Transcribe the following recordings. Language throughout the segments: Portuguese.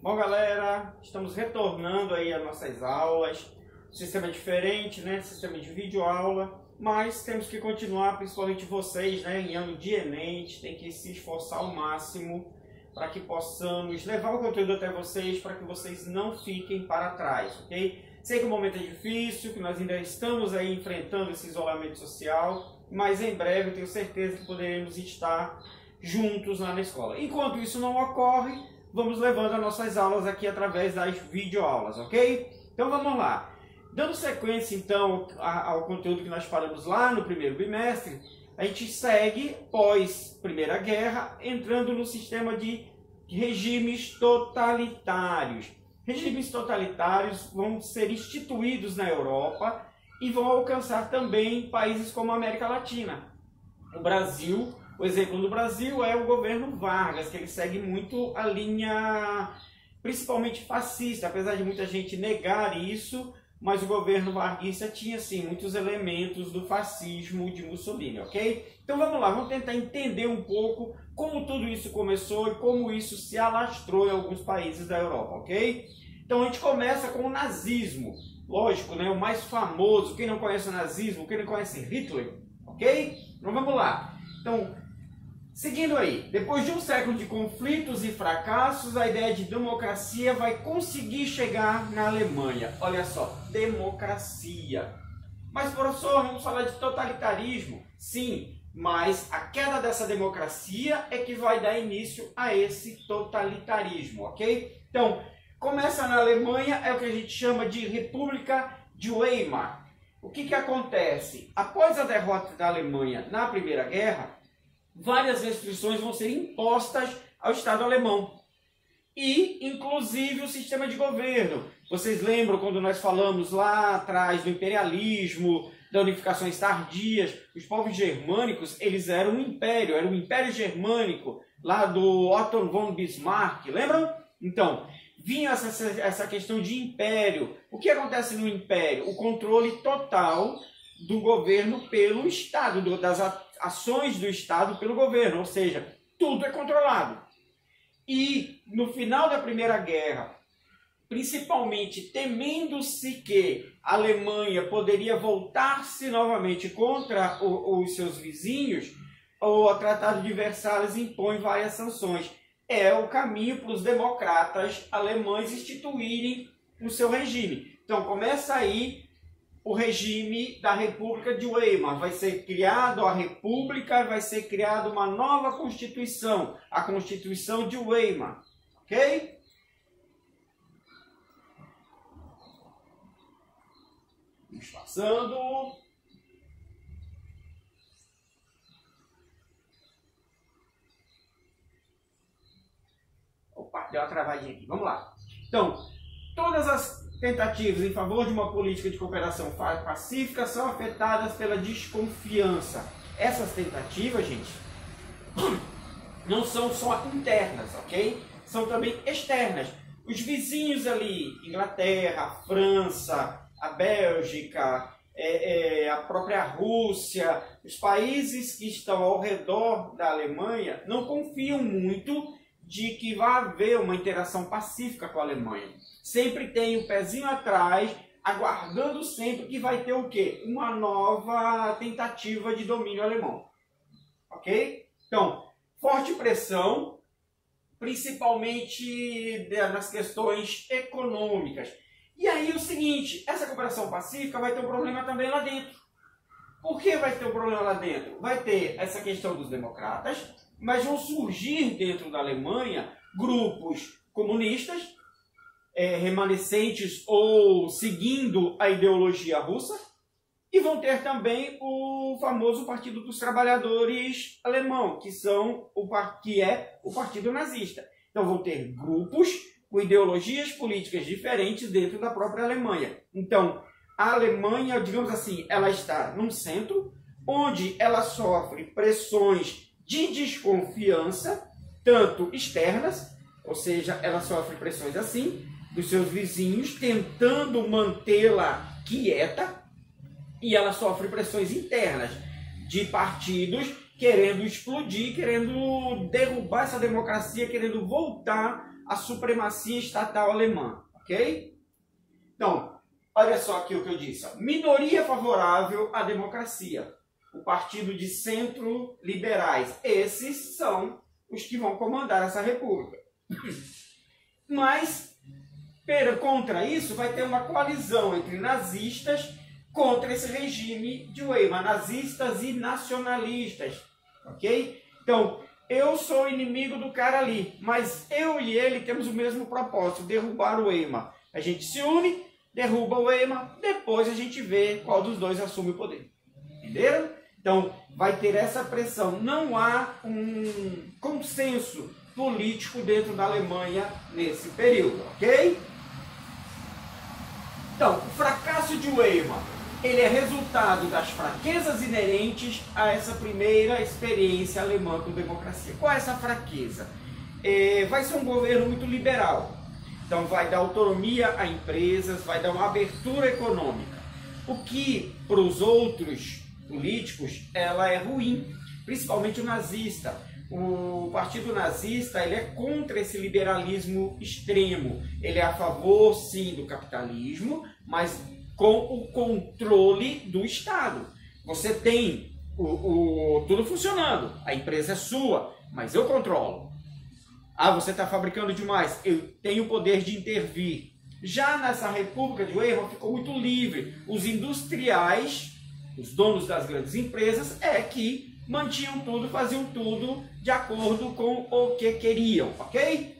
Bom, galera, estamos retornando aí às nossas aulas. O sistema é diferente, né? Sistema de videoaula, mas temos que continuar, principalmente vocês, né? Em ano de Enem, tem que se esforçar ao máximo para que possamos levar o conteúdo até vocês, para que vocês não fiquem para trás, ok? Sei que o momento é difícil, que nós ainda estamos aí enfrentando esse isolamento social, mas em breve eu tenho certeza que poderemos estar juntos lá na escola. Enquanto isso não ocorre, vamos levando as nossas aulas aqui através das videoaulas, ok? Então vamos lá. Dando sequência então ao conteúdo que nós falamos lá no primeiro bimestre, a gente segue pós Primeira Guerra, entrando no sistema de regimes totalitários. Regimes totalitários vão ser instituídos na Europa e vão alcançar também países como a América Latina. O Brasil, o exemplo do Brasil é o governo Vargas, que ele segue muito a linha principalmente fascista, apesar de muita gente negar isso, mas o governo varguista tinha sim muitos elementos do fascismo de Mussolini, ok? Então vamos lá, vamos tentar entender um pouco como tudo isso começou e como isso se alastrou em alguns países da Europa, ok? Então a gente começa com o nazismo, lógico, né? O mais famoso, quem não conhece o nazismo, quem não conhece Hitler, ok? Então vamos lá. Então, seguindo aí, depois de um século de conflitos e fracassos, a ideia de democracia vai conseguir chegar na Alemanha. Olha só, democracia. Mas, professor, vamos falar de totalitarismo? Sim, mas a queda dessa democracia é que vai dar início a esse totalitarismo, ok? Então, começa na Alemanha, é o que a gente chama de República de Weimar. O que acontece? Após a derrota da Alemanha na Primeira Guerra, várias restrições vão ser impostas ao Estado alemão. E, inclusive, o sistema de governo. Vocês lembram quando nós falamos lá atrás do imperialismo, das unificações tardias? Os povos germânicos, eles eram um império, era o Império Germânico, lá do Otto von Bismarck, lembram? Então, vinha essa questão de império. O que acontece no império? O controle total do governo pelo Estado, das ações do Estado pelo governo, ou seja, tudo é controlado. E no final da Primeira Guerra, principalmente temendo-se que a Alemanha poderia voltar-se novamente contra os seus vizinhos, o Tratado de Versalhes impõe várias sanções. É o caminho para os democratas alemães instituírem o seu regime. Então começa aí o regime da República de Weimar. Vai ser criado a República, vai ser criada uma nova Constituição, a Constituição de Weimar, ok? Vamos passando. Opa, deu uma travadinha aqui. Vamos lá. Então, todas as tentativas em favor de uma política de cooperação pacífica são afetadas pela desconfiança. Essas tentativas, gente, não são só internas, ok? São também externas. Os vizinhos ali, Inglaterra, França, a Bélgica, a própria Rússia, os países que estão ao redor da Alemanha não confiam muito de que vai haver uma interação pacífica com a Alemanha. Sempre tem o pezinho atrás, aguardando sempre que vai ter o quê? Uma nova tentativa de domínio alemão. Ok? Então, forte pressão, principalmente nas questões econômicas. E aí o seguinte, essa cooperação pacífica vai ter um problema também lá dentro. Por que vai ter um problema lá dentro? Vai ter essa questão dos democratas, mas vão surgir dentro da Alemanha grupos comunistas, remanescentes ou seguindo a ideologia russa, e vão ter também o famoso Partido dos Trabalhadores alemão, que é o Partido Nazista. Então vão ter grupos com ideologias políticas diferentes dentro da própria Alemanha. Então, a Alemanha, digamos assim, ela está num centro onde ela sofre pressões de desconfiança, tanto externas, ou seja, ela sofre pressões assim, dos seus vizinhos, tentando mantê-la quieta, e ela sofre pressões internas de partidos querendo explodir, querendo derrubar essa democracia, querendo voltar à supremacia estatal alemã, ok? Então, olha só aqui o que eu disse. Ó. Minoria favorável à democracia. O partido de centro-liberais. Esses são os que vão comandar essa república. Mas, contra isso, vai ter uma coalizão entre nazistas contra esse regime de Weimar. Nazistas e nacionalistas. Ok? Então, eu sou inimigo do cara ali, mas eu e ele temos o mesmo propósito, derrubar o Weimar. A gente se une, derruba o Weimar, depois a gente vê qual dos dois assume o poder. Entenderam? Então, vai ter essa pressão. Não há um consenso político dentro da Alemanha nesse período, ok? Então, o fracasso de Weimar, ele é resultado das fraquezas inerentes a essa primeira experiência alemã com democracia. Qual é essa fraqueza? Vai ser um governo muito liberal. Então, vai dar autonomia a empresas, vai dar uma abertura econômica. O que, para os outros políticos, ela é ruim, principalmente o nazista. O partido nazista, ele é contra esse liberalismo extremo. Ele é a favor, sim, do capitalismo, mas com o controle do Estado. Você tem tudo funcionando, a empresa é sua, mas eu controlo. Ah, você está fabricando demais, eu tenho o poder de intervir. Já nessa República de Weimar ficou muito livre. Os industriais, os donos das grandes empresas, que mantinham tudo, faziam tudo de acordo com o que queriam, ok?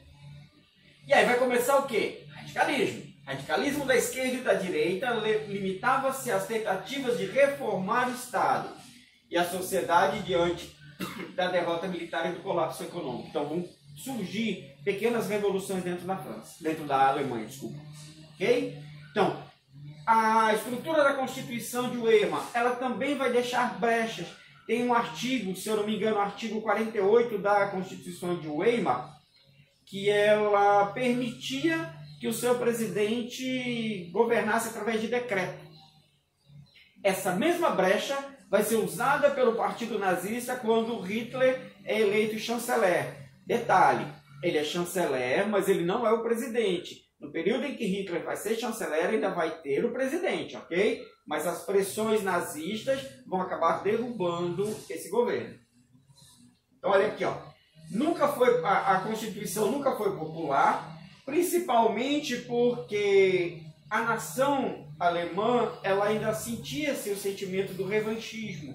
E aí vai começar o quê? Radicalismo. Radicalismo da esquerda e da direita limitava-se às tentativas de reformar o Estado e a sociedade diante da derrota militar e do colapso econômico. Então vão surgir pequenas revoluções dentro da Alemanha, desculpa. Ok? Então, a estrutura da Constituição de Weimar, ela também vai deixar brechas. Tem um artigo, se eu não me engano, o artigo 48 da Constituição de Weimar, que ela permitia que o seu presidente governasse através de decreto. Essa mesma brecha vai ser usada pelo partido nazista quando Hitler é eleito chanceler. Detalhe, ele é chanceler, mas ele não é o presidente. No período em que Hitler vai ser chanceler, ainda vai ter o presidente, ok? Mas as pressões nazistas vão acabar derrubando esse governo. Então, olha aqui, ó. A Constituição nunca foi popular, principalmente porque a nação alemã ela ainda sentia-se o sentimento do revanchismo.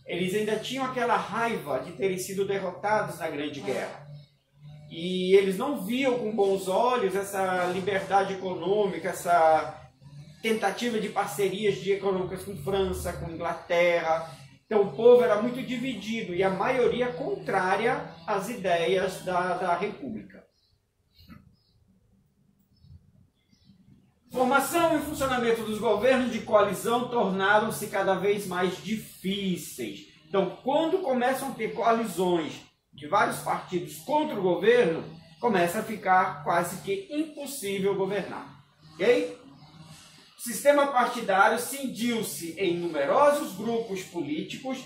Eles ainda tinham aquela raiva de terem sido derrotados na Grande Guerra. E eles não viam com bons olhos essa liberdade econômica, essa tentativa de parcerias econômicas com França, com Inglaterra. Então o povo era muito dividido e a maioria contrária às ideias da República. Formação e funcionamento dos governos de coalizão tornaram-se cada vez mais difíceis. Então, quando começam a ter coalizões de vários partidos contra o governo, começa a ficar quase que impossível governar. Ok? O sistema partidário cindiu-se em numerosos grupos políticos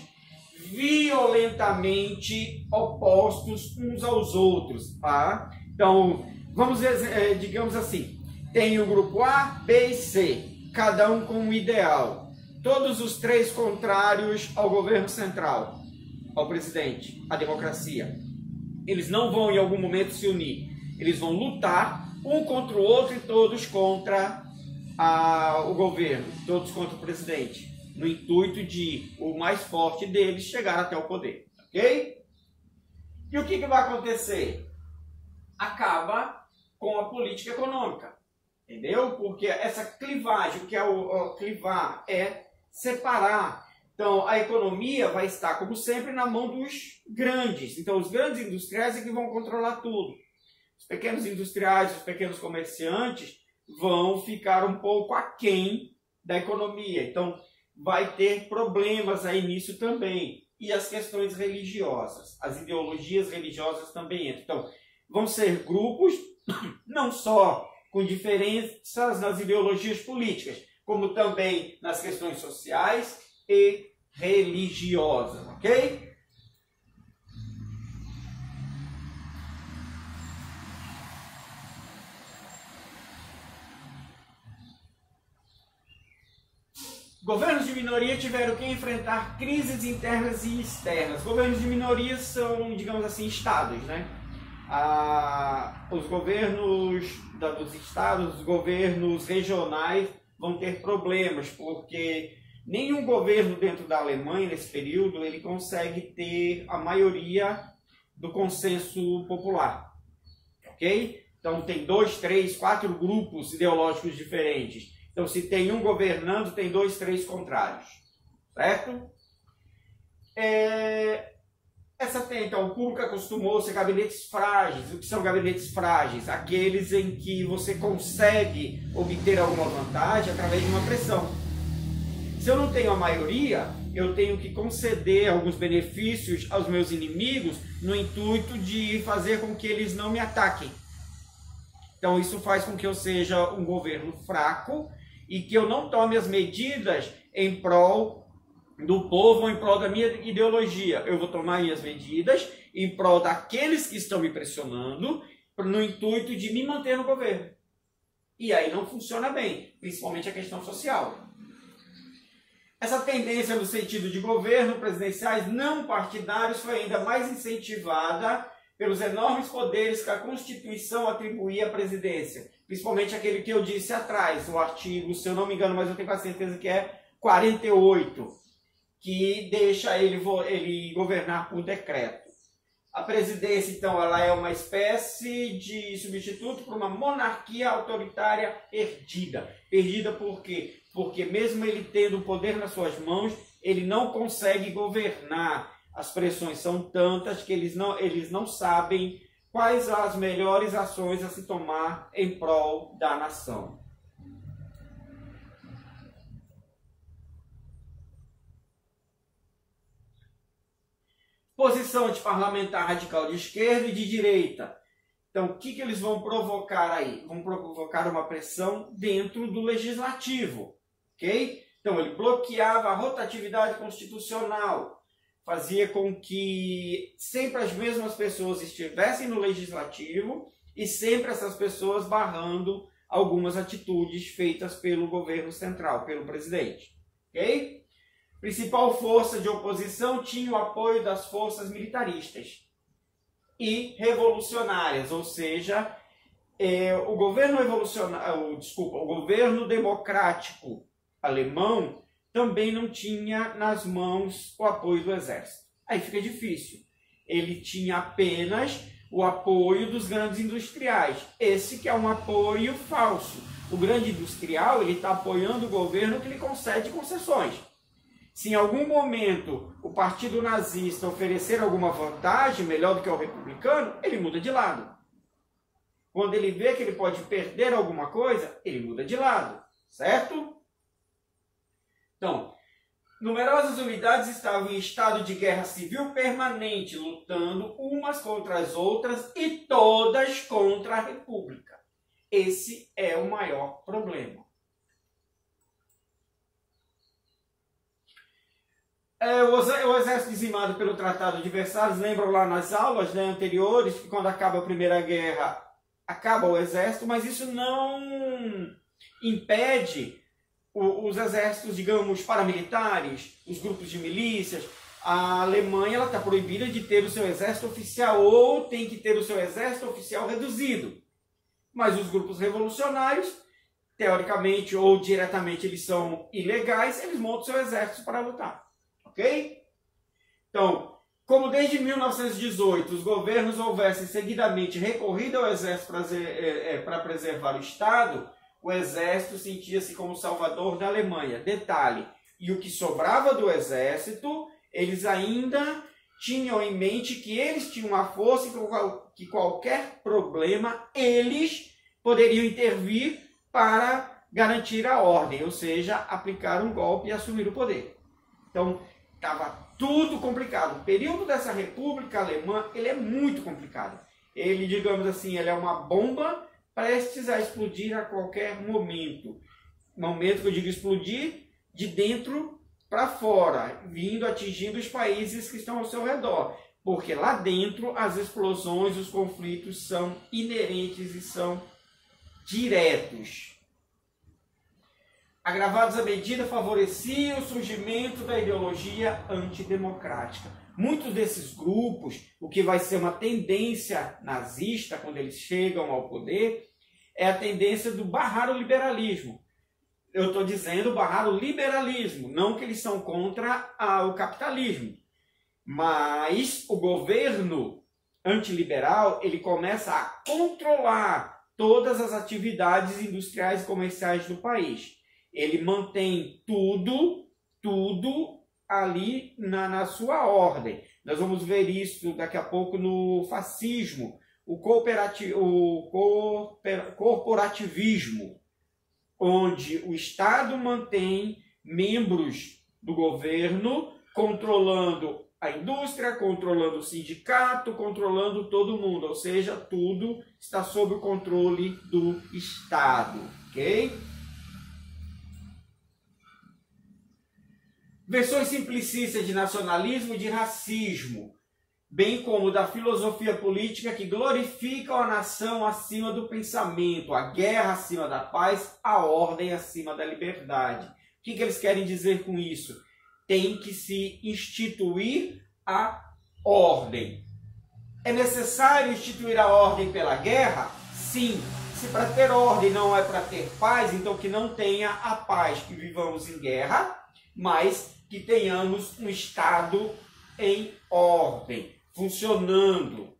violentamente opostos uns aos outros. Tá? Então, vamos ver, digamos assim, tem o grupo A, B e C, cada um com um ideal. Todos os três contrários ao governo central, ao presidente, à democracia. Eles não vão em algum momento se unir. Eles vão lutar um contra o outro e todos contra o governo, todos contra o presidente, no intuito de o mais forte deles chegar até o poder. Ok? E o que vai acontecer? Acaba com a política econômica. Entendeu? Porque essa clivagem, o que é o clivar é separar. Então, a economia vai estar, como sempre, na mão dos grandes. Então, os grandes industriais é que vão controlar tudo. Os pequenos industriais, os pequenos comerciantes vão ficar um pouco aquém da economia. Então, vai ter problemas aí nisso também. E as questões religiosas, as ideologias religiosas também entram. Então, vão ser grupos, não só com diferenças nas ideologias políticas, como também nas questões sociais e religiosas, ok? Governos de minoria tiveram que enfrentar crises internas e externas. Governos de minoria são, digamos assim, estados, né? Os governos dos estados, os governos regionais vão ter problemas, porque nenhum governo dentro da Alemanha, nesse período, ele consegue ter a maioria do consenso popular, ok? Então tem 2, 3, 4 grupos ideológicos diferentes. Então se tem um governando, tem 2, 3 contrários, certo? Então, o público acostumou-se a gabinetes frágeis. O que são gabinetes frágeis? Aqueles em que você consegue obter alguma vantagem através de uma pressão. Se eu não tenho a maioria, eu tenho que conceder alguns benefícios aos meus inimigos no intuito de fazer com que eles não me ataquem. Então isso faz com que eu seja um governo fraco e que eu não tome as medidas em prol do povo ou em prol da minha ideologia. Eu vou tomar minhas medidas em prol daqueles que estão me pressionando no intuito de me manter no governo. E aí não funciona bem, principalmente a questão social. Essa tendência no sentido de governo presidenciais não partidários foi ainda mais incentivada pelos enormes poderes que a Constituição atribuía à presidência. Principalmente aquele que eu disse atrás, o artigo, se eu não me engano, mas eu tenho quase certeza que é 48, que deixa ele governar por decreto. A presidência, então, ela é uma espécie de substituto para uma monarquia autoritária herdida. Perdida por quê? Porque mesmo ele tendo o poder nas suas mãos, ele não consegue governar. As pressões são tantas que eles não sabem quais as melhores ações a se tomar em prol da nação. Posição de parlamentar radical de esquerda e de direita. Então, o que eles vão provocar aí? Vão provocar uma pressão dentro do legislativo, ok? Então, ele bloqueava a rotatividade constitucional, fazia com que sempre as mesmas pessoas estivessem no legislativo e sempre essas pessoas barrando algumas atitudes feitas pelo governo central, pelo presidente, ok? Principal força de oposição tinha o apoio das forças militaristas e revolucionárias, ou seja, o governo democrático alemão também não tinha nas mãos o apoio do exército. Aí fica difícil. Ele tinha apenas o apoio dos grandes industriais. Esse que é um apoio falso. O grande industrial ele está apoiando o governo que lhe concede concessões. Se em algum momento o partido nazista oferecer alguma vantagem melhor do que o republicano, ele muda de lado. Quando ele vê que ele pode perder alguma coisa, ele muda de lado, certo? Então, numerosas unidades estavam em estado de guerra civil permanente, lutando umas contra as outras e todas contra a República. Esse é o maior problema. O exército dizimado pelo Tratado de Versalhes, lembram lá nas aulas anteriores, que quando acaba a Primeira Guerra, acaba o exército, mas isso não impede os exércitos, digamos, paramilitares, os grupos de milícias. A Alemanha está proibida de ter o seu exército oficial ou tem que ter o seu exército oficial reduzido. Mas os grupos revolucionários, teoricamente ou diretamente, eles são ilegais, eles montam seu exército para lutar. Ok? Então, como desde 1918 os governos houvessem seguidamente recorrido ao exército para preservar o Estado, o exército sentia-se como salvador da Alemanha. Detalhe, e o que sobrava do exército, eles ainda tinham em mente que eles tinham uma força e que qualquer problema eles poderiam intervir para garantir a ordem, ou seja, aplicar um golpe e assumir o poder. Então, estava tudo complicado. O período dessa República Alemã, ele é muito complicado. Ele, digamos assim, ele é uma bomba prestes a explodir a qualquer momento. Momento que eu digo explodir, de dentro para fora, atingindo os países que estão ao seu redor. Porque lá dentro as explosões, os conflitos são inerentes e são diretos. agravados à medida, favorecia o surgimento da ideologia antidemocrática. Muitos desses grupos, o que vai ser uma tendência nazista quando eles chegam ao poder, é a tendência do barrar o liberalismo. Eu estou dizendo barrar o liberalismo, não que eles são contra o capitalismo. Mas o governo antiliberal, ele começa a controlar todas as atividades industriais e comerciais do país. Ele mantém tudo ali na sua ordem. Nós vamos ver isso daqui a pouco no fascismo, o corporativismo, onde o Estado mantém membros do governo controlando a indústria, controlando o sindicato, controlando todo mundo. Ou seja, tudo está sob o controle do Estado. Ok? Versões simplicistas de nacionalismo e de racismo, bem como da filosofia política que glorificam a nação acima do pensamento, a guerra acima da paz, a ordem acima da liberdade. O que eles querem dizer com isso? Tem que se instituir a ordem. É necessário instituir a ordem pela guerra? Sim. Se para ter ordem não é para ter paz, então que não tenha a paz, que vivamos em guerra, mas que tenhamos um Estado em ordem, funcionando.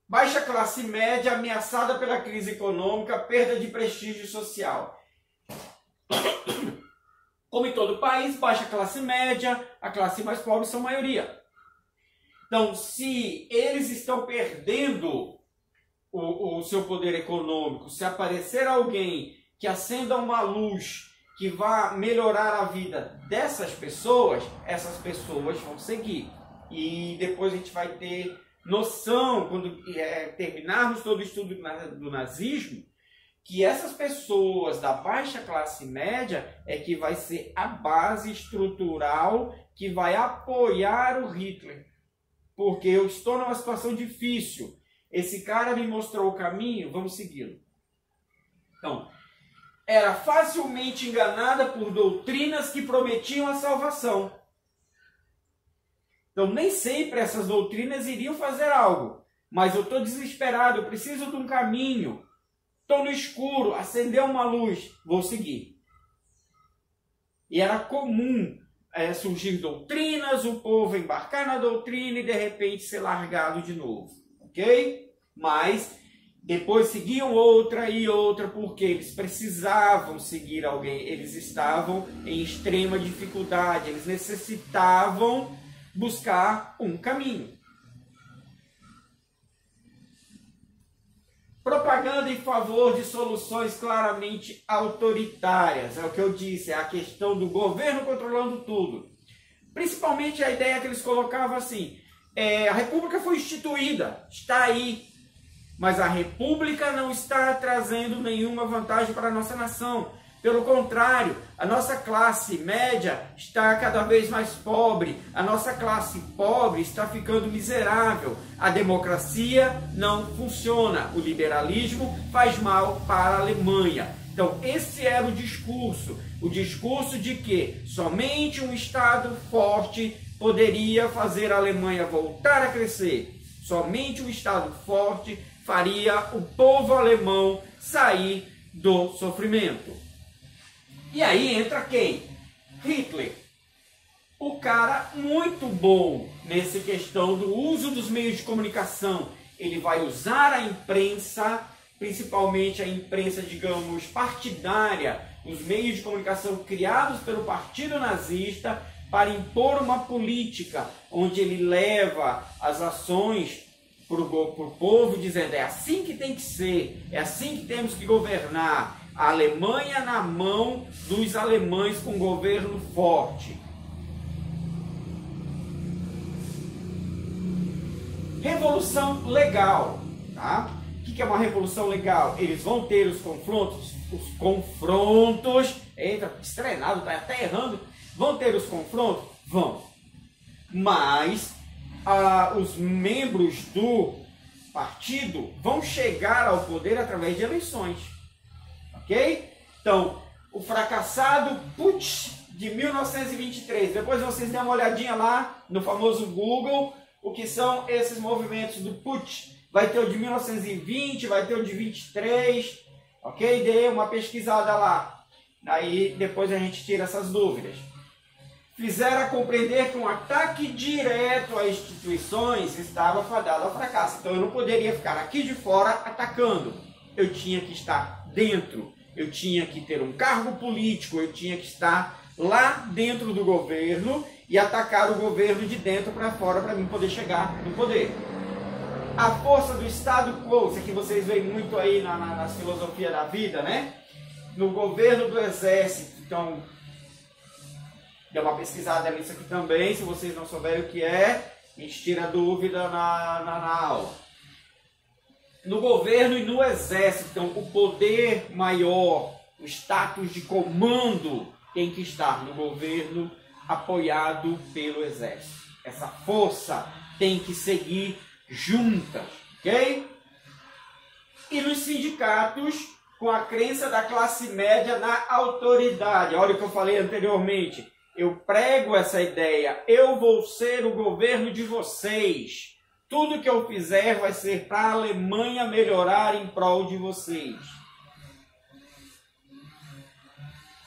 Baixa classe média ameaçada pela crise econômica, perda de prestígio social. Como em todo país, baixa classe média, a classe mais pobre são a maioria. Então, se eles estão perdendo o seu poder econômico, se aparecer alguém que acenda uma luz que vá melhorar a vida dessas pessoas, essas pessoas vão seguir. E depois a gente vai ter noção, quando terminarmos todo o estudo do nazismo, que essas pessoas da baixa classe média é que vai ser a base estrutural que vai apoiar o Hitler. Porque eu estou numa situação difícil. Esse cara me mostrou o caminho, vamos segui-lo. Então, era facilmente enganada por doutrinas que prometiam a salvação. Então, nem sempre essas doutrinas iriam fazer algo. Mas eu estou desesperado, eu preciso de um caminho. Estou no escuro, acendeu uma luz, vou seguir. E era comum surgir doutrinas, o povo embarcar na doutrina e de repente ser largado de novo. Ok? Mas depois seguiam outra e outra, porque eles precisavam seguir alguém. Eles estavam em extrema dificuldade, eles necessitavam buscar um caminho. Propaganda em favor de soluções claramente autoritárias. É o que eu disse, é a questão do governo controlando tudo. Principalmente a ideia que eles colocavam assim, a república foi instituída, está aí. Mas a república não está trazendo nenhuma vantagem para a nossa nação. Pelo contrário, a nossa classe média está cada vez mais pobre. A nossa classe pobre está ficando miserável. A democracia não funciona. O liberalismo faz mal para a Alemanha. Então, esse era o discurso. O discurso de que somente um Estado forte poderia fazer a Alemanha voltar a crescer. Somente um Estado forte faria o povo alemão sair do sofrimento. E aí entra quem? Hitler. O cara muito bom nessa questão do uso dos meios de comunicação. Ele vai usar a imprensa, principalmente a imprensa, digamos, partidária, os meios de comunicação criados pelo Partido Nazista, para impor uma política onde ele leva as ações para o povo, dizendo é assim que tem que ser, é assim que temos que governar. A Alemanha na mão dos alemães com um governo forte. Revolução legal. Tá? O que é uma revolução legal? Eles vão ter os confrontos. Eita, estrenado, tá até errando. Vão ter os confrontos? Vão. Mas os membros do partido vão chegar ao poder através de eleições. Ok? Então, o fracassado Putsch de 1923. Depois vocês dêem uma olhadinha lá no famoso Google, o que são esses movimentos do Putsch. Vai ter o de 1920, vai ter o de 23, ok? Dê uma pesquisada lá. Aí depois a gente tira essas dúvidas. Fizeram a compreender que um ataque direto às instituições estava fadado ao fracasso. Então eu não poderia ficar aqui de fora atacando. Eu tinha que estar dentro. Eu tinha que ter um cargo político. Eu tinha que estar lá dentro do governo e atacar o governo de dentro para fora para mim poder chegar no poder. A força do Estado quo, isso aqui vocês veem muito aí nas filosofias da vida, né? No governo do exército. Então, dê uma pesquisada nisso aqui também, se vocês não souberem o que é, a gente tira dúvida na aula. No governo e no exército, então, o poder maior, o status de comando tem que estar no governo apoiado pelo exército. Essa força tem que seguir juntas, ok? E nos sindicatos, com a crença da classe média na autoridade. Olha o que eu falei anteriormente. Eu prego essa ideia. Eu vou ser o governo de vocês. Tudo que eu fizer vai ser para a Alemanha melhorar em prol de vocês.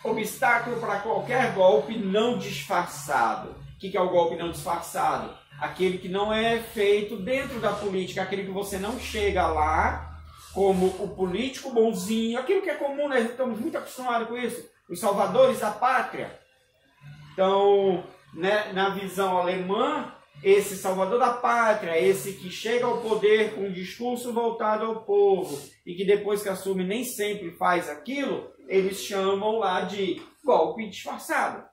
Obstáculo para qualquer golpe não disfarçado. O que é o golpe não disfarçado? Aquele que não é feito dentro da política, aquele que você não chega lá como o político bonzinho, aquilo que é comum, nós estamos muito acostumados com isso, os salvadores da pátria. Então, né, na visão alemã, esse salvador da pátria, esse que chega ao poder com um discurso voltado ao povo e que depois que assume nem sempre faz aquilo, eles chamam lá de golpe disfarçado,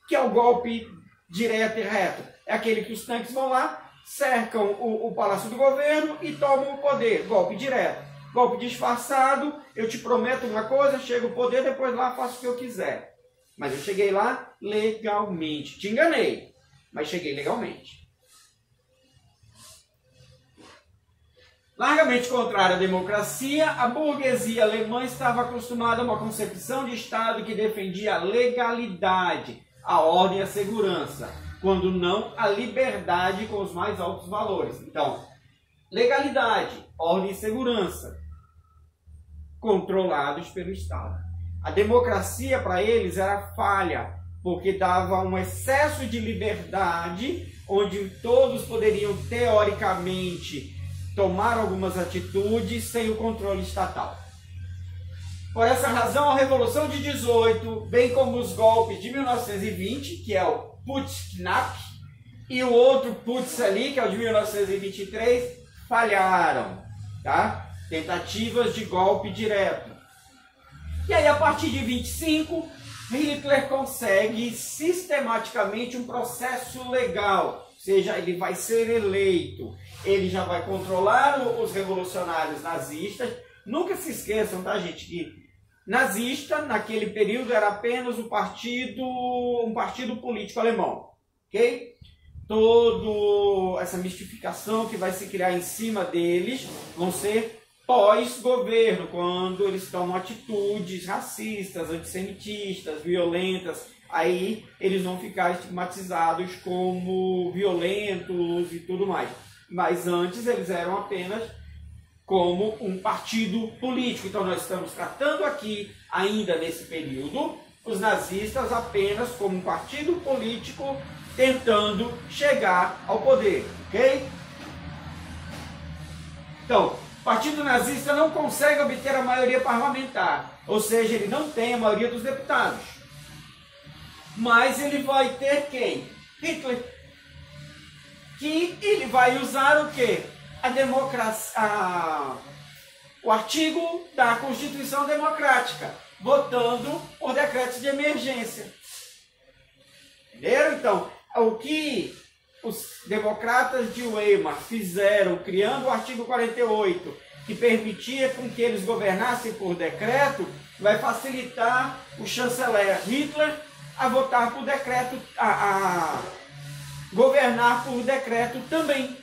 que é o golpe direto e reto. É aquele que os tanques vão lá, cercam o Palácio do Governo e tomam o poder. Golpe direto. Golpe disfarçado, eu te prometo uma coisa, chego ao poder, depois lá faço o que eu quiser. Mas eu cheguei lá legalmente. Te enganei, mas cheguei legalmente. Largamente contrária à democracia, a burguesia alemã estava acostumada a uma concepção de Estado que defendia a legalidade, a ordem e a segurança, quando não a liberdade com os mais altos valores. Então, legalidade, ordem e segurança, controlados pelo Estado. A democracia para eles era falha, porque dava um excesso de liberdade, onde todos poderiam, teoricamente, tomar algumas atitudes sem o controle estatal. Por essa razão, a Revolução de 18, bem como os golpes de 1920, que é o Putsch-Knap, e o outro Putsch ali, que é o de 1923, falharam, tá? Tentativas de golpe direto. E aí, a partir de 25, Hitler consegue sistematicamente um processo legal, ou seja, ele vai ser eleito, ele já vai controlar os revolucionários nazistas. Nunca se esqueçam, tá, gente, que nazista, naquele período, era apenas um partido político alemão, ok? Toda essa mistificação que vai se criar em cima deles vão ser pós-governo, quando eles tomam atitudes racistas, antissemitistas, violentas, aí eles vão ficar estigmatizados como violentos e tudo mais. Mas antes eles eram apenas como um partido político. Então nós estamos tratando aqui, ainda nesse período, os nazistas apenas como um partido político tentando chegar ao poder, ok? Então, o partido nazista não consegue obter a maioria parlamentar, ou seja, ele não tem a maioria dos deputados. Mas ele vai ter quem? Hitler. Que ele vai usar o quê? A democracia, o artigo da Constituição Democrática, votando por decretos de emergência. Entenderam? Então, o que os democratas de Weimar fizeram, criando o artigo 48, que permitia com que eles governassem por decreto, vai facilitar o chanceler Hitler a votar por decreto, a governar por decreto também.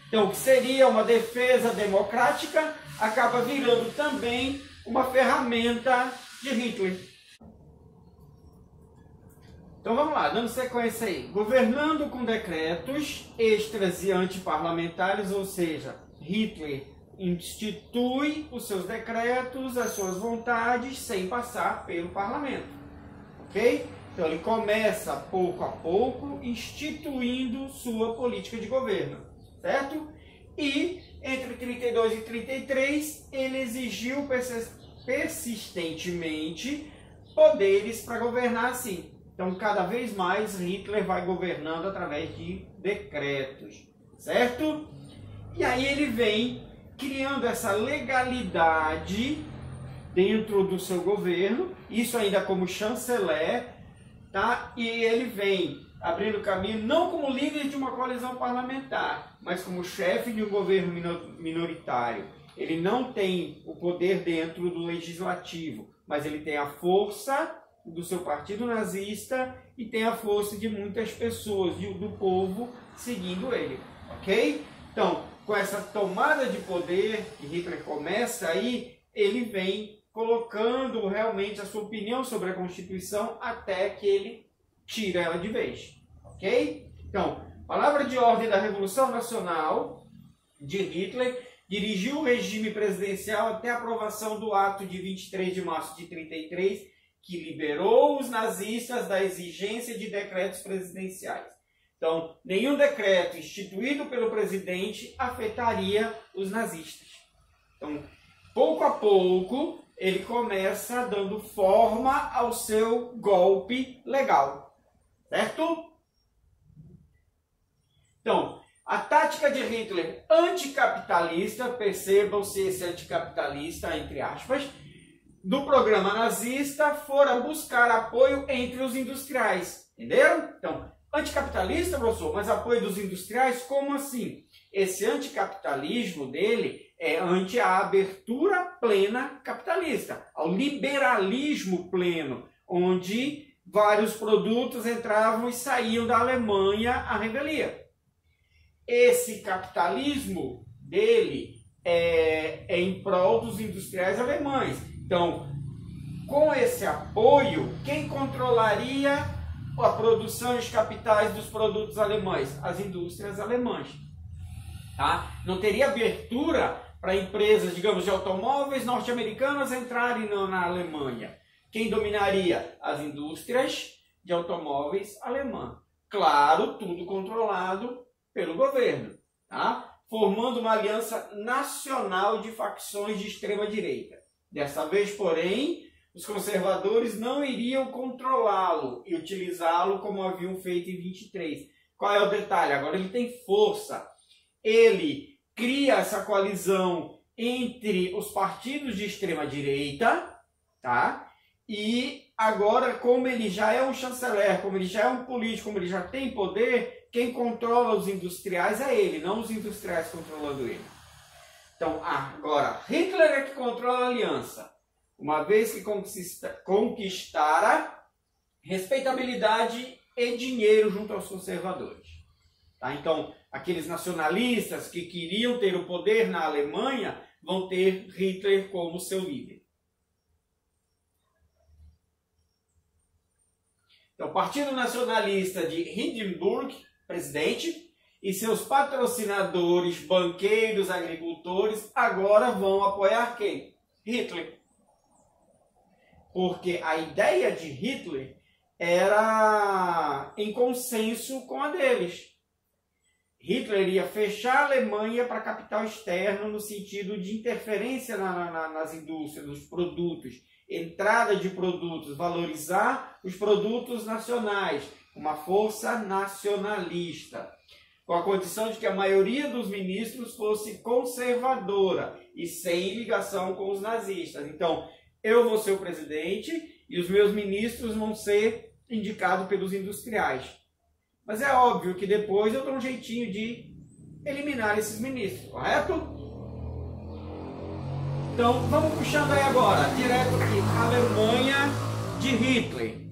Então, o que seria uma defesa democrática acaba virando também uma ferramenta de Hitler. Então vamos lá, dando sequência aí. Governando com decretos extras e antiparlamentares, ou seja, Hitler institui os seus decretos, as suas vontades, sem passar pelo parlamento. Ok? Então ele começa pouco a pouco instituindo sua política de governo, certo? E entre 32 e 33 ele exigiu persistentemente poderes para governar assim. Então cada vez mais Hitler vai governando através de decretos, certo? E aí ele vem criando essa legalidade dentro do seu governo, isso ainda como chanceler, tá? E ele vem abrindo caminho não como líder de uma coalizão parlamentar, mas como chefe de um governo minoritário. Ele não tem o poder dentro do legislativo, mas ele tem a força do seu partido nazista e tem a força de muitas pessoas, do povo, seguindo ele, ok? Então, com essa tomada de poder que Hitler começa aí, ele vem colocando realmente a sua opinião sobre a Constituição até que ele tira ela de vez, ok? Então, palavra de ordem da Revolução Nacional de Hitler dirigiu o regime presidencial até a aprovação do ato de 23 de março de 33, que liberou os nazistas da exigência de decretos presidenciais. Então, nenhum decreto instituído pelo presidente afetaria os nazistas. Então, pouco a pouco, ele começa dando forma ao seu golpe legal. Certo? Então, a tática de Hitler anticapitalista, percebam-se esse anticapitalista, entre aspas, do programa nazista, fora buscar apoio entre os industriais. Entenderam? Então, anticapitalista, professor, mas apoio dos industriais, como assim? Esse anticapitalismo dele é ante a abertura plena capitalista, ao liberalismo pleno, onde vários produtos entravam e saíam da Alemanha à revelia. Esse capitalismo dele é em prol dos industriais alemães. Então, com esse apoio, quem controlaria a produção e os capitais dos produtos alemães? As indústrias alemãs. Tá? Não teria abertura para empresas, digamos, de automóveis norte-americanas entrarem na Alemanha. Quem dominaria? As indústrias de automóveis alemãs. Claro, tudo controlado pelo governo. Tá? Formando uma aliança nacional de facções de extrema-direita. Dessa vez, porém, os conservadores não iriam controlá-lo e utilizá-lo como haviam feito em 23. Qual é o detalhe? Agora ele tem força. Ele cria essa coalizão entre os partidos de extrema-direita, tá? E agora, como ele já é um chanceler, como ele já é um político, como ele já tem poder, quem controla os industriais é ele, não os industriais controlando ele. Então, agora, Hitler é que controla a aliança. Uma vez que conquistara respeitabilidade e dinheiro junto aos conservadores. Tá? Então, aqueles nacionalistas que queriam ter o poder na Alemanha vão ter Hitler como seu líder. Então, o Partido Nacionalista de Hindenburg, presidente, e seus patrocinadores, banqueiros, agricultores, agora vão apoiar quem? Hitler. Porque a ideia de Hitler era em consenso com a deles. Hitler ia fechar a Alemanha para capital externo no sentido de interferência nas indústrias, nos produtos, entrada de produtos, valorizar os produtos nacionais, uma força nacionalista, com a condição de que a maioria dos ministros fosse conservadora e sem ligação com os nazistas. Então, eu vou ser o presidente e os meus ministros vão ser indicados pelos industriais. Mas é óbvio que depois eu dou um jeitinho de eliminar esses ministros, correto? Então, vamos puxando aí agora, direto aqui, Alemanha de Hitler.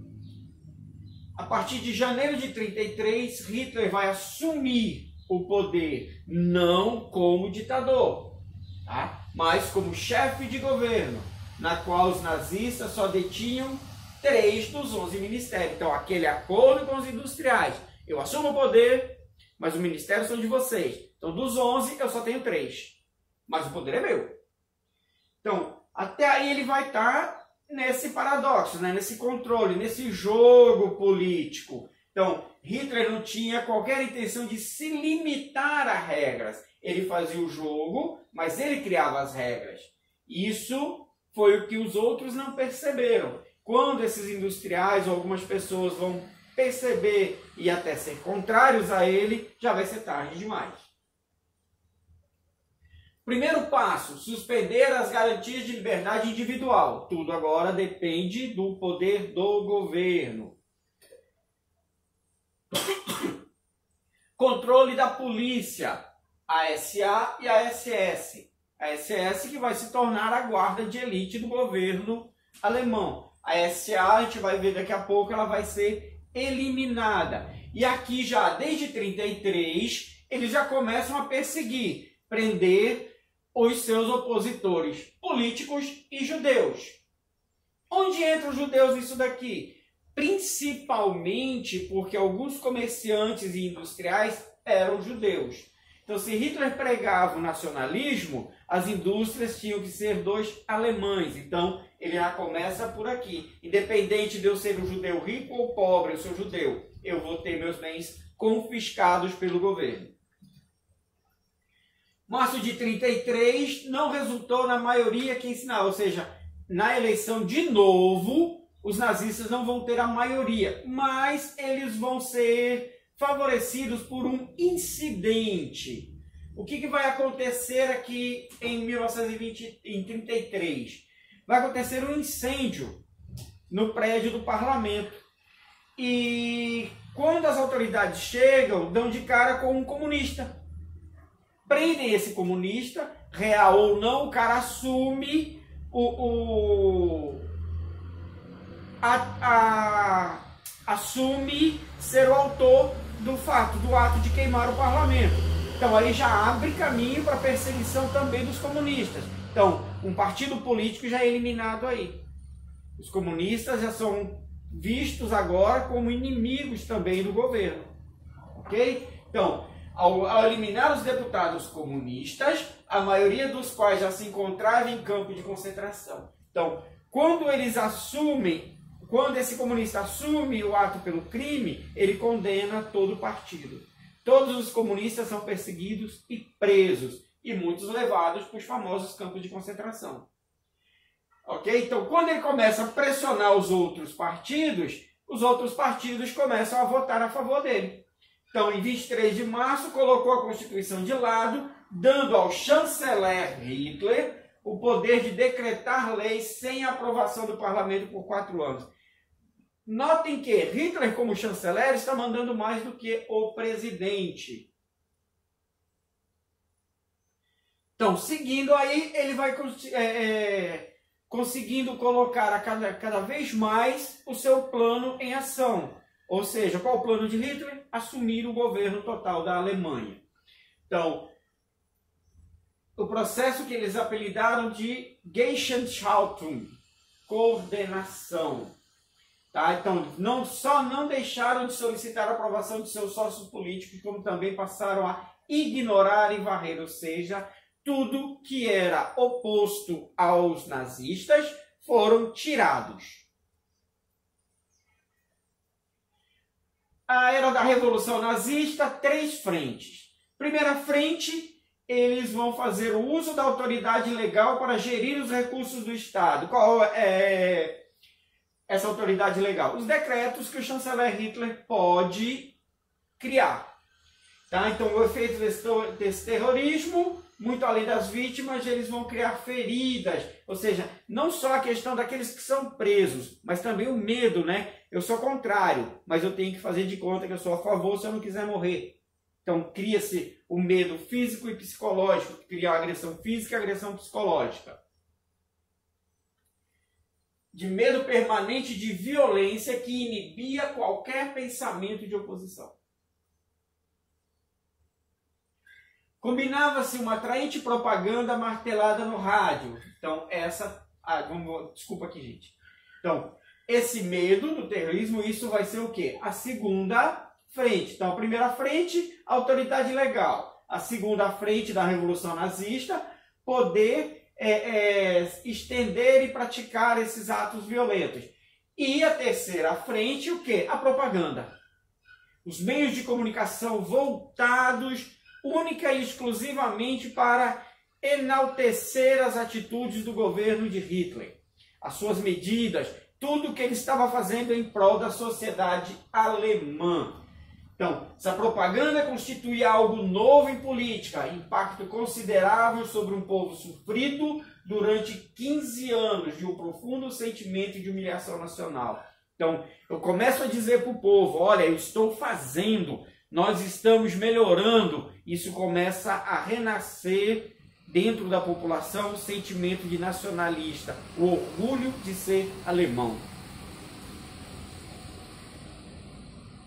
A partir de janeiro de 33, Hitler vai assumir o poder, não como ditador, tá? Mas como chefe de governo. na qual os nazistas só detinham 3 dos 11 ministérios. Então, aquele acordo com os industriais. Eu assumo o poder, mas os ministérios são de vocês. Então, dos 11, eu só tenho 3. Mas o poder é meu. Então, até aí ele vai estar nesse paradoxo, né? Nesse controle, nesse jogo político. Então, Hitler não tinha qualquer intenção de se limitar a regras. Ele fazia o jogo, mas ele criava as regras. Isso foi o que os outros não perceberam. Quando esses industriais ou algumas pessoas vão perceber e até ser contrários a ele, já vai ser tarde demais. Primeiro passo, suspender as garantias de liberdade individual. Tudo agora depende do poder do governo. Controle da polícia, a SA e a SS. A SS que vai se tornar a guarda de elite do governo alemão. A SA, a gente vai ver daqui a pouco, ela vai ser eliminada. E aqui já, desde 1933, eles já começam a perseguir, prender os seus opositores políticos e judeus. Onde entram os judeus nisso daqui? Principalmente porque alguns comerciantes e industriais eram judeus. Então, se Hitler pregava o nacionalismo, as indústrias tinham que ser dos alemães. Então, ele já começa por aqui. Independente de eu ser um judeu rico ou pobre, eu sou judeu, eu vou ter meus bens confiscados pelo governo. Março de 1933 não resultou na maioria quinzenal, ou seja, na eleição de novo, os nazistas não vão ter a maioria, mas eles vão ser favorecidos por um incidente. O que vai acontecer aqui em 1933? Vai acontecer um incêndio no prédio do parlamento. E quando as autoridades chegam, dão de cara com um comunista. Prendem esse comunista, real ou não, o cara assume assume ser o autor do fato, do ato de queimar o parlamento. Então aí já abre caminho para a perseguição também dos comunistas. Então, um partido político já é eliminado aí. Os comunistas já são vistos agora como inimigos também do governo. Ok? Então, ao eliminar os deputados comunistas, a maioria dos quais já se encontrava em campo de concentração. Então, quando esse comunista assume o ato pelo crime, ele condena todo o partido. Todos os comunistas são perseguidos e presos, e muitos levados para os famosos campos de concentração. Ok? Então, quando ele começa a pressionar os outros partidos começam a votar a favor dele. Então, em 23 de março, colocou a Constituição de lado, dando ao chanceler Hitler o poder de decretar leis sem aprovação do parlamento por 4 anos. Notem que Hitler, como chanceler, está mandando mais do que o presidente. Então, seguindo aí, ele vai conseguindo colocar a cada vez mais o seu plano em ação. Ou seja, qual o plano de Hitler? Assumir o governo total da Alemanha. Então, o processo que eles apelidaram de Gesamtschaltung, coordenação. Tá? Então, não deixaram de solicitar a aprovação de seus sócios políticos, como também passaram a ignorar e varrer, ou seja, tudo que era oposto aos nazistas foram tirados. A era da Revolução Nazista, 3 frentes. Primeira frente, eles vão fazer o uso da autoridade legal para gerir os recursos do Estado. Qual é essa autoridade legal? Os decretos que o chanceler Hitler pode criar. Tá? Então, o efeito desse terrorismo, muito além das vítimas, eles vão criar feridas. Ou seja, não só a questão daqueles que são presos, mas também o medo, né? Eu sou contrário, mas eu tenho que fazer de conta que eu sou a favor se eu não quiser morrer. Então, cria-se o medo físico e psicológico, que cria a agressão física e a agressão psicológica. De medo permanente de violência que inibia qualquer pensamento de oposição. Combinava-se uma atraente propaganda martelada no rádio. Então, essa Desculpa aqui, gente. Então, esse medo do terrorismo, isso vai ser o quê? A segunda frente. Então, a primeira frente, autoridade legal. A segunda frente da Revolução Nazista, poder estender e praticar esses atos violentos. E a terceira frente, o quê? A propaganda. Os meios de comunicação voltados única e exclusivamente para enaltecer as atitudes do governo de Hitler, as suas medidas, tudo o que ele estava fazendo em prol da sociedade alemã. Então, essa propaganda constituía algo novo em política, impacto considerável sobre um povo sofrido durante 15 anos de um profundo sentimento de humilhação nacional. Então, eu começo a dizer para o povo, olha, eu estou fazendo, nós estamos melhorando. Isso começa a renascer dentro da população o sentimento de nacionalista, o orgulho de ser alemão.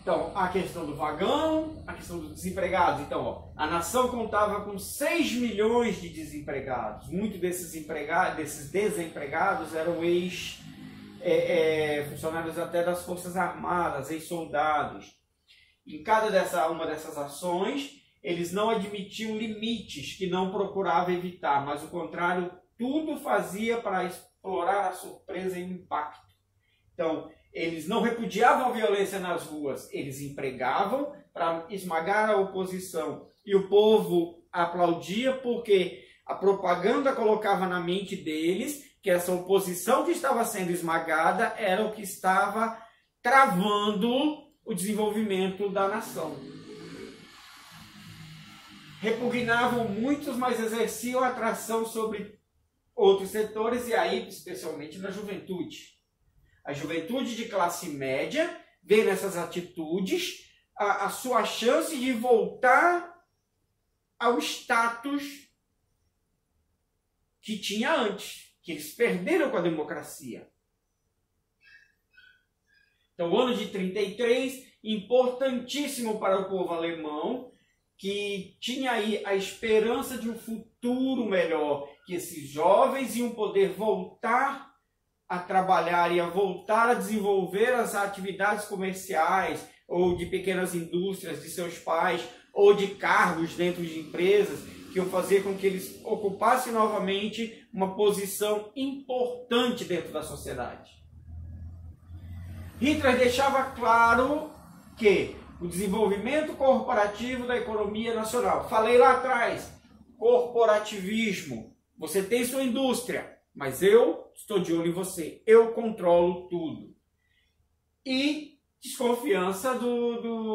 Então, a questão do vagão, a questão dos desempregados. Então, ó, a nação contava com 6 milhões de desempregados. Muitos desses desempregados eram funcionários até das Forças Armadas, ex-soldados. Em uma dessas ações, eles não admitiam limites que não procuravam evitar, mas, ao contrário, tudo fazia para explorar a surpresa e o impacto. Então, eles não repudiavam a violência nas ruas, eles empregavam para esmagar a oposição. E o povo aplaudia porque a propaganda colocava na mente deles que essa oposição que estava sendo esmagada era o que estava travando o desenvolvimento da nação. Repugnavam muitos, mas exerciam atração sobre outros setores, e aí especialmente na juventude. A juventude de classe média vê nessas atitudes a sua chance de voltar ao status que tinha antes, que eles perderam com a democracia. Então, o ano de 33, importantíssimo para o povo alemão, que tinha aí a esperança de um futuro melhor, que esses jovens iam poder voltar a trabalhar e a voltar a desenvolver as atividades comerciais ou de pequenas indústrias de seus pais ou de cargos dentro de empresas que iam fazer com que eles ocupassem novamente uma posição importante dentro da sociedade. Hitler deixava claro que o desenvolvimento corporativo da economia nacional. Falei lá atrás, corporativismo. Você tem sua indústria, mas eu estou de olho em você. Eu controlo tudo. E desconfiança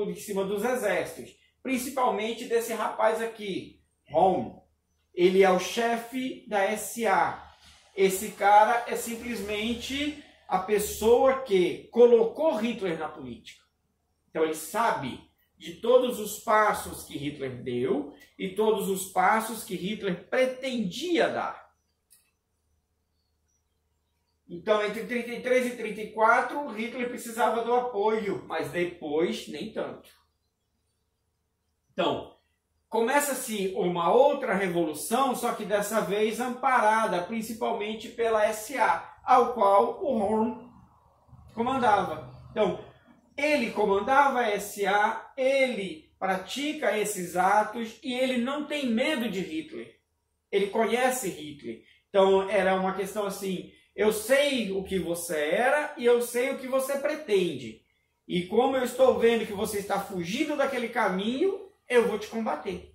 em cima dos exércitos. Principalmente desse rapaz aqui, Röhm. Ele é o chefe da SA. Esse cara é simplesmente a pessoa que colocou Hitler na política. Então ele sabe de todos os passos que Hitler deu e todos os passos que Hitler pretendia dar. Então, entre 33 e 34, Hitler precisava do apoio, mas depois nem tanto. Então, começa-se uma outra revolução, só que dessa vez amparada principalmente pela SA, ao qual o Röhm comandava. Então, ele comandava a SA, ele pratica esses atos e ele não tem medo de Hitler. Ele conhece Hitler. Então, era uma questão assim, eu sei o que você era e eu sei o que você pretende. E como eu estou vendo que você está fugindo daquele caminho, eu vou te combater.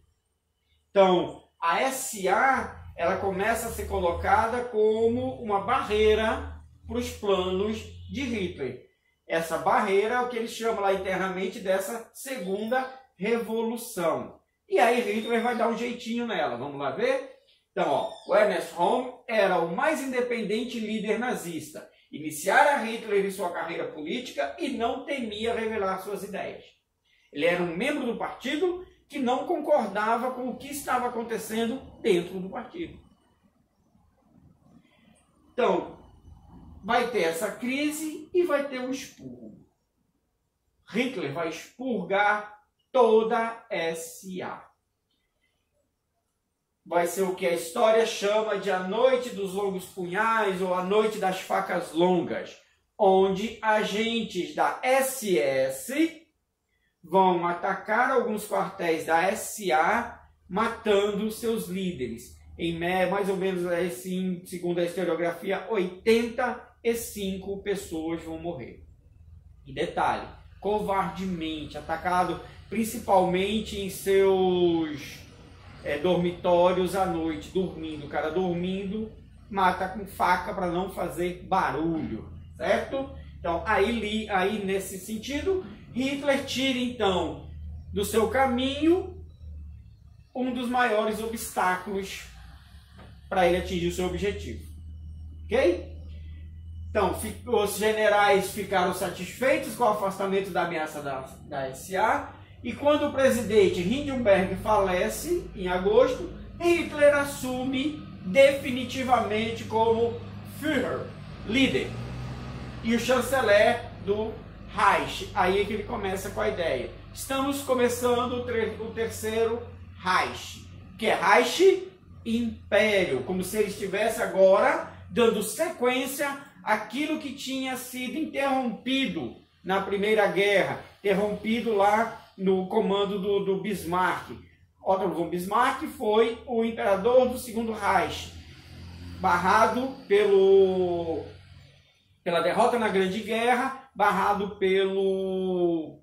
Então, a SA, ela começa a ser colocada como uma barreira para os planos de Hitler. Essa barreira é o que eles chamam lá internamente dessa segunda revolução. E aí Hitler vai dar um jeitinho nela. Vamos lá ver? Então, ó, o Ernest Röhm era o mais independente líder nazista. Iniciara Hitler em sua carreira política e não temia revelar suas ideias. Ele era um membro do partido que não concordava com o que estava acontecendo dentro do partido. Então, vai ter essa crise e vai ter um expurgo. Hitler vai expurgar toda a SA. vai ser o que a história chama de a noite dos longos punhais ou a noite das facas longas, onde agentes da SS vão atacar alguns quartéis da SA, matando seus líderes. Em mais ou menos, assim, segundo a historiografia, 85 pessoas vão morrer. E detalhe, covardemente, atacado principalmente em seus dormitórios à noite, dormindo. O cara dormindo, mata com faca para não fazer barulho, certo? Então, aí nesse sentido, Hitler tira então do seu caminho um dos maiores obstáculos para ele atingir o seu objetivo. Ok? Então, os generais ficaram satisfeitos com o afastamento da ameaça da SA, e quando o presidente Hindenburg falece, em agosto, Hitler assume definitivamente como Führer, líder, e o chanceler do Reich. Aí é que ele começa com a ideia. Estamos começando o terceiro Reich, que é Reich Império, como se ele estivesse agora dando sequência àquilo que tinha sido interrompido na Primeira Guerra, interrompido lá no comando do Bismarck. Otto von Bismarck foi o imperador do Segundo Reich, barrado pela derrota na Grande Guerra, barrado pelo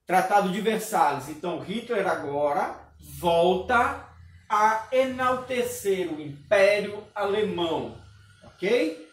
Tratado de Versalhes. Então Hitler agora volta a enaltecer o Império Alemão, ok?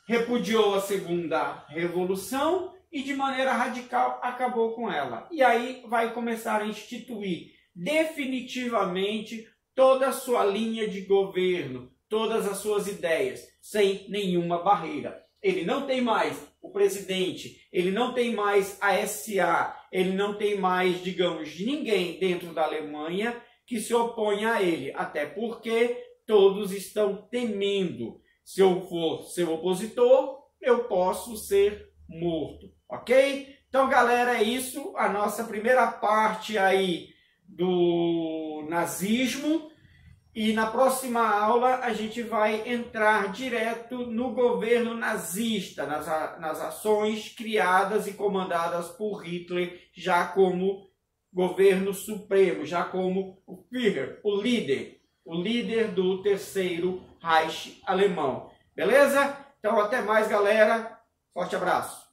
Repudiou a Segunda Revolução e de maneira radical acabou com ela. E aí vai começar a instituir definitivamente toda a sua linha de governo, todas as suas ideias, sem nenhuma barreira. Ele não tem mais o presidente, ele não tem mais a SA, ele não tem mais, digamos, ninguém dentro da Alemanha que se oponha a ele, até porque todos estão temendo. Se eu for seu opositor, eu posso ser morto, ok? Então, galera, é isso, a nossa primeira parte aí do nazismo, e na próxima aula a gente vai entrar direto no governo nazista, nas ações criadas e comandadas por Hitler, já como governo supremo, já como o Führer, o líder do terceiro Reich alemão. Beleza? Então até mais, galera. Forte abraço.